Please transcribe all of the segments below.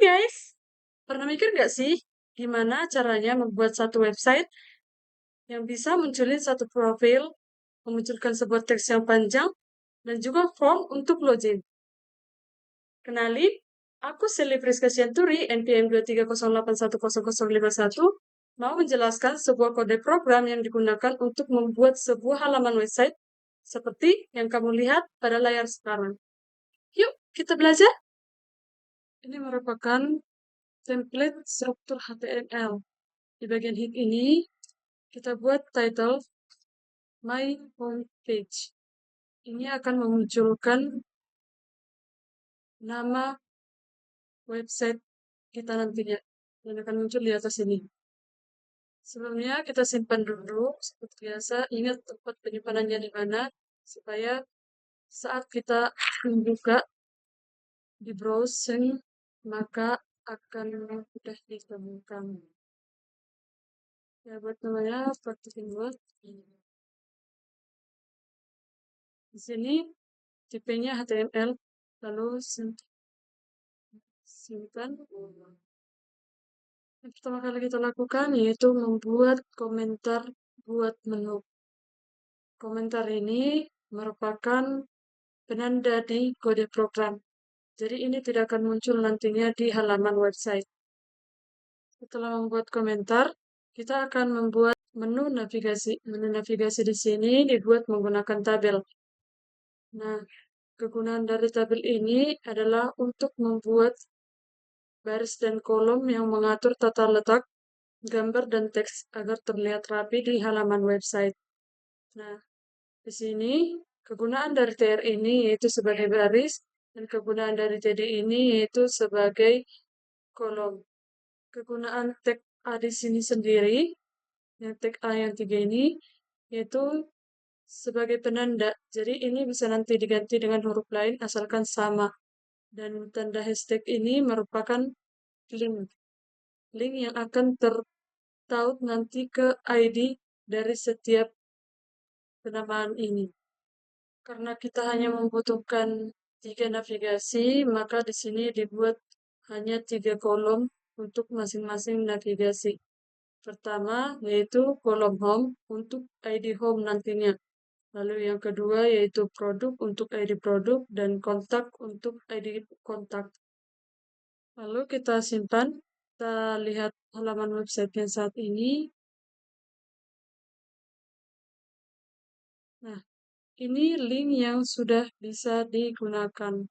Guys, pernah mikir nggak sih gimana caranya membuat satu website yang bisa munculin satu profil, memunculkan sebuah teks yang panjang, dan juga form untuk login? Kenalin, aku Sally Friska Sianturi, NPM 230810051, mau menjelaskan sebuah kode program yang digunakan untuk membuat sebuah halaman website seperti yang kamu lihat pada layar sekarang. Yuk, kita belajar. Ini merupakan template struktur HTML. Di bagian head ini, kita buat title My Home Page. Ini akan memunculkan nama website kita nantinya. Dan akan muncul di atas ini. Sebelumnya kita simpan dulu, seperti biasa. Ingat tempat penyimpanannya di mana, supaya saat kita membuka di browsing, maka akan mudah ditemukan. Ya, buat namanya, praktikin buat. Di sini tipenya HTML, lalu simpan. Yang pertama kali kita lakukan yaitu membuat komentar buat menu. Komentar ini merupakan penanda di kode program. Jadi ini tidak akan muncul nantinya di halaman website. Setelah membuat komentar, kita akan membuat menu navigasi. Menu navigasi di sini dibuat menggunakan tabel. Nah, kegunaan dari tabel ini adalah untuk membuat baris dan kolom yang mengatur tata letak gambar dan teks agar terlihat rapi di halaman website. Nah, di sini kegunaan dari TR ini yaitu sebagai baris dan kegunaan dari TD ini yaitu sebagai kolom. Kegunaan tag A di sini sendiri, yang tag A yang 3 ini, yaitu sebagai penanda. Jadi ini bisa nanti diganti dengan huruf lain asalkan sama. Dan tanda hashtag ini merupakan link. Link yang akan tertaut nanti ke ID dari setiap penamaan ini. Karena kita hanya membutuhkan 3 navigasi, maka di sini dibuat hanya 3 kolom untuk masing-masing navigasi. Pertama, yaitu kolom home untuk ID home nantinya. Lalu yang kedua yaitu produk untuk ID produk dan kontak untuk ID kontak. Lalu kita simpan, kita lihat halaman website yang saat ini. Nah, ini link yang sudah bisa digunakan.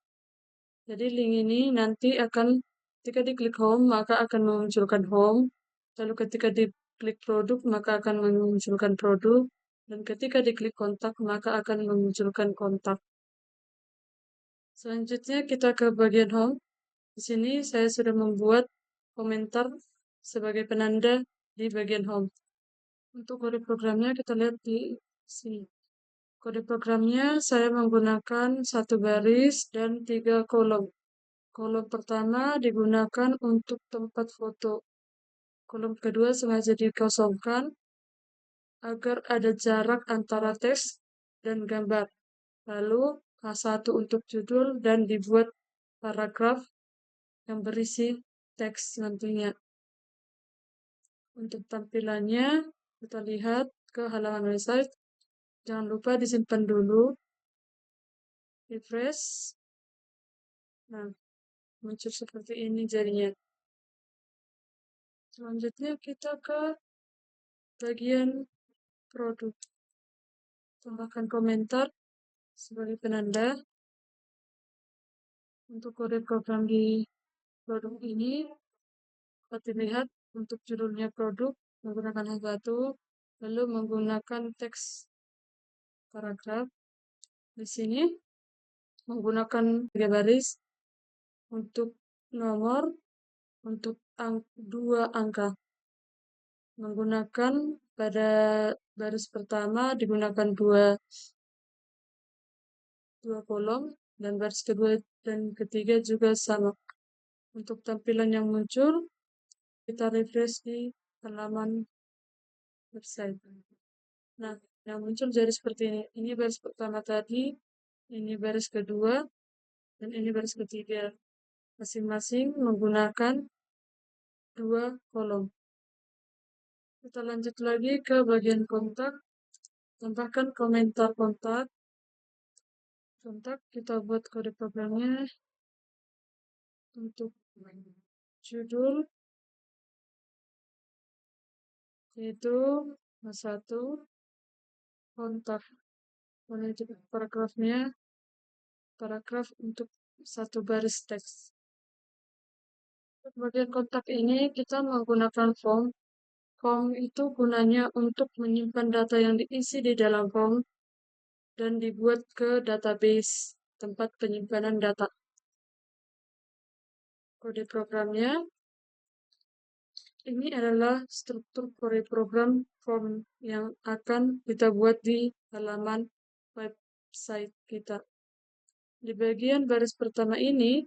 Jadi link ini nanti akan ketika diklik home maka akan memunculkan home. Lalu ketika diklik produk maka akan memunculkan produk. Dan ketika diklik kontak maka akan memunculkan kontak. Selanjutnya kita ke bagian home. Di sini saya sudah membuat komentar sebagai penanda di bagian home. Untuk kode programnya kita lihat di sini. Kode programnya saya menggunakan 1 baris dan 3 kolom. Kolom pertama digunakan untuk tempat foto. Kolom kedua sengaja dikosongkan agar ada jarak antara teks dan gambar. Lalu A1 untuk judul dan dibuat paragraf yang berisi teks nantinya. Untuk tampilannya, kita lihat ke halaman website. Jangan lupa disimpan dulu. Refresh. Nah, muncul seperti ini jadinya. Selanjutnya kita ke bagian produk. Tambahkan komentar sebagai penanda. Untuk kode program di produk ini dapat dilihat untuk judulnya produk menggunakan H1, lalu menggunakan teks paragraf. Di sini menggunakan 3 baris untuk nomor, untuk 2 angka. Menggunakan pada baris pertama digunakan dua kolom dan baris kedua dan ketiga juga sama. Untuk tampilan yang muncul, kita refresh di halaman website. Nah, yang muncul jadi seperti ini. Ini baris pertama tadi, ini baris kedua, dan ini baris ketiga. masing-masing menggunakan 2 kolom. Kita lanjut lagi ke bagian kontak. Tambahkan komentar kontak. Kita buat kode programnya untuk judul, yaitu satu kontak. Untuk paragrafnya, paragraf untuk satu baris teks. Bagian kontak ini kita menggunakan form. Form itu gunanya untuk menyimpan data yang diisi di dalam form dan dibuat ke database tempat penyimpanan data. Kode programnya ini adalah struktur kode program form yang akan kita buat di halaman website kita. Di bagian baris pertama ini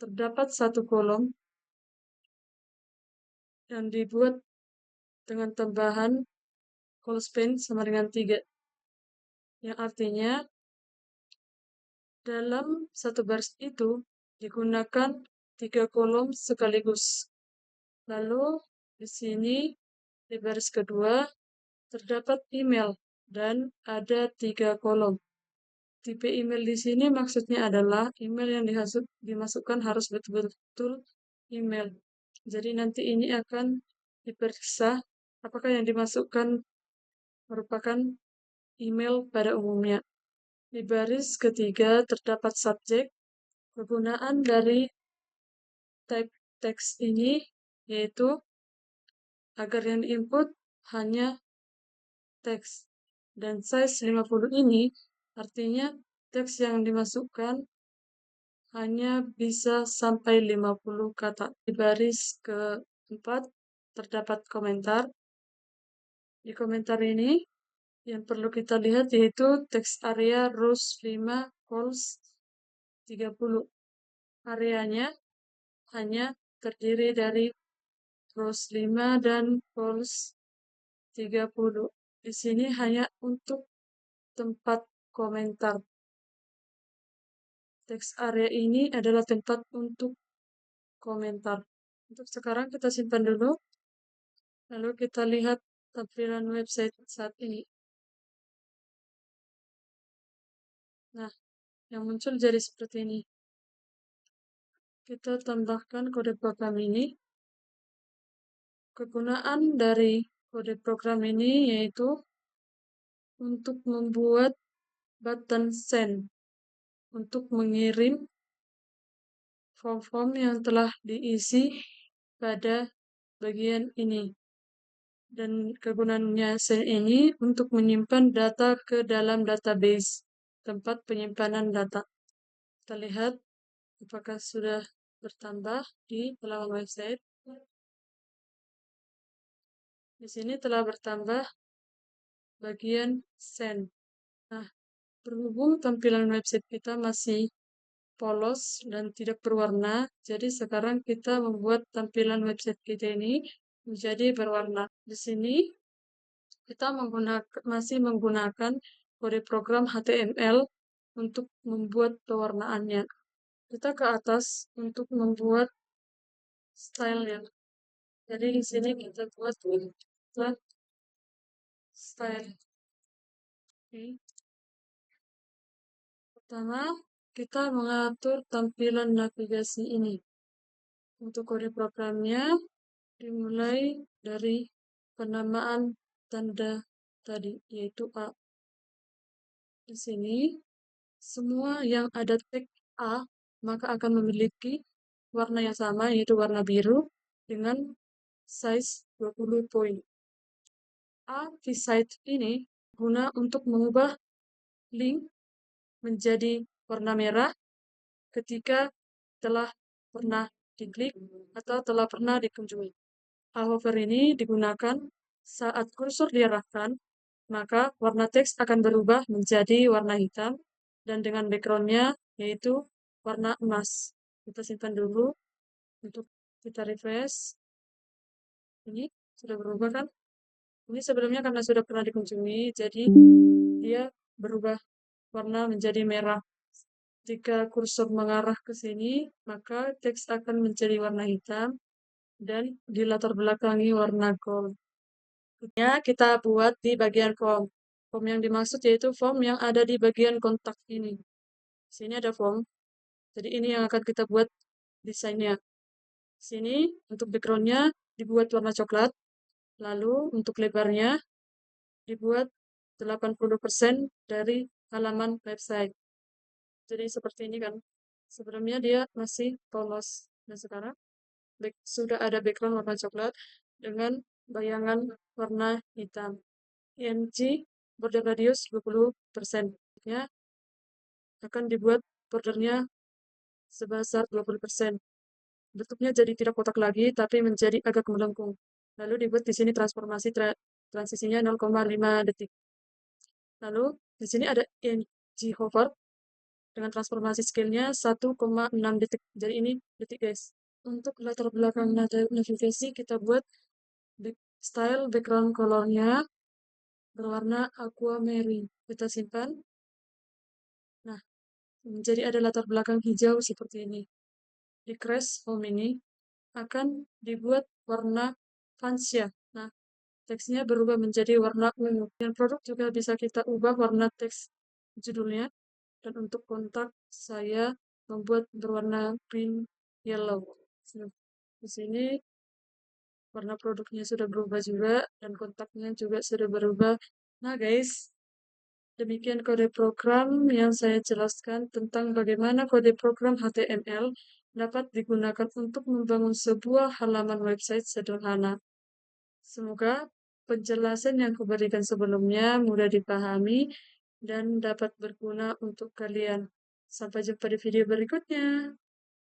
terdapat satu kolom yang dibuat dengan tambahan closepin sama dengan 3. Yang artinya dalam satu baris itu digunakan 3 kolom sekaligus. Lalu di sini di baris kedua terdapat email dan ada 3 kolom. Tipe email di sini maksudnya adalah email yang dimasukkan harus betul-betul email. Jadi nanti ini akan diperiksa apakah yang dimasukkan merupakan email pada umumnya. Di baris ketiga terdapat subjek. Kegunaan dari type teks ini yaitu agar yang diinput hanya teks. Dan size 50 ini artinya teks yang dimasukkan hanya bisa sampai 50 kata. Di baris keempat terdapat komentar. Di komentar ini yang perlu kita lihat yaitu teks area rows 5 columns 30. Areanya hanya terdiri dari rows 5 dan columns 30. Di sini hanya untuk tempat komentar. Teks area ini adalah tempat untuk komentar. Untuk sekarang kita simpan dulu. Lalu kita lihat tampilan website saat ini. Nah, yang muncul jadi seperti ini. Kita tambahkan kode program ini. Kegunaan dari kode program ini yaitu untuk membuat button send, untuk mengirim form-form yang telah diisi pada bagian ini. Dan kegunaannya send ini untuk menyimpan data ke dalam database, tempat penyimpanan data. Kita lihat apakah sudah bertambah di halaman website. Di sini telah bertambah bagian send. Nah, berhubung tampilan website kita masih polos dan tidak berwarna, jadi sekarang kita membuat tampilan website kita ini menjadi berwarna. Di sini kita masih menggunakan kode program HTML untuk membuat pewarnaannya. Kita ke atas untuk membuat style-nya. Jadi di sini kita buat style. Oke. Pertama, kita mengatur tampilan navigasi ini. Untuk kode programnya dimulai dari penamaan tanda tadi, yaitu A. Di sini, semua yang ada tag A, maka akan memiliki warna yang sama, yaitu warna biru, dengan size 20 poin. A di site ini guna untuk mengubah link menjadi warna merah ketika telah pernah diklik atau telah pernah dikunjungi. Hover ini digunakan saat kursor diarahkan, maka warna teks akan berubah menjadi warna hitam dan dengan backgroundnya yaitu warna emas. Kita simpan dulu untuk kita refresh. Ini sudah berubah kan? Ini sebelumnya karena sudah pernah dikunjungi, jadi dia berubah warna menjadi merah. Jika kursor mengarah ke sini, maka teks akan menjadi warna hitam dan dilatar belakangi warna gold. Berikutnya kita buat di bagian form. Form yang dimaksud yaitu form yang ada di bagian kontak ini. Sini ada form. Jadi ini yang akan kita buat desainnya. Sini untuk backgroundnya dibuat warna coklat. Lalu untuk lebarnya dibuat 80% dari halaman website. Jadi seperti ini kan. Sebelumnya dia masih polos. Dan sekarang sudah ada background warna coklat dengan bayangan warna hitam. IMG border radius 20%. Ya, akan dibuat bordernya sebesar 20%. Bentuknya jadi tidak kotak lagi, tapi menjadi agak melengkung. Lalu dibuat di sini transformasi transisinya 0,5 detik. Lalu di sini ada IMG hover dengan transformasi scale-nya 1,6 detik. Jadi ini detik guys. Untuk latar belakang navigasi kita buat style background color-nya berwarna aquamarine. Kita simpan. Nah, jadi ada latar belakang hijau seperti ini. Di Crash Home ini akan dibuat warna fuchsia. Nah, teksnya berubah menjadi warna ungu. Dan produk juga bisa kita ubah warna teks judulnya. Dan untuk kontak saya membuat berwarna green yellow. Di sini warna produknya sudah berubah juga dan kontaknya juga sudah berubah. Nah guys, demikian kode program yang saya jelaskan tentang bagaimana kode program HTML dapat digunakan untuk membangun sebuah halaman website sederhana. Semoga penjelasan yang kuberikan sebelumnya mudah dipahami dan dapat berguna untuk kalian. Sampai jumpa di video berikutnya.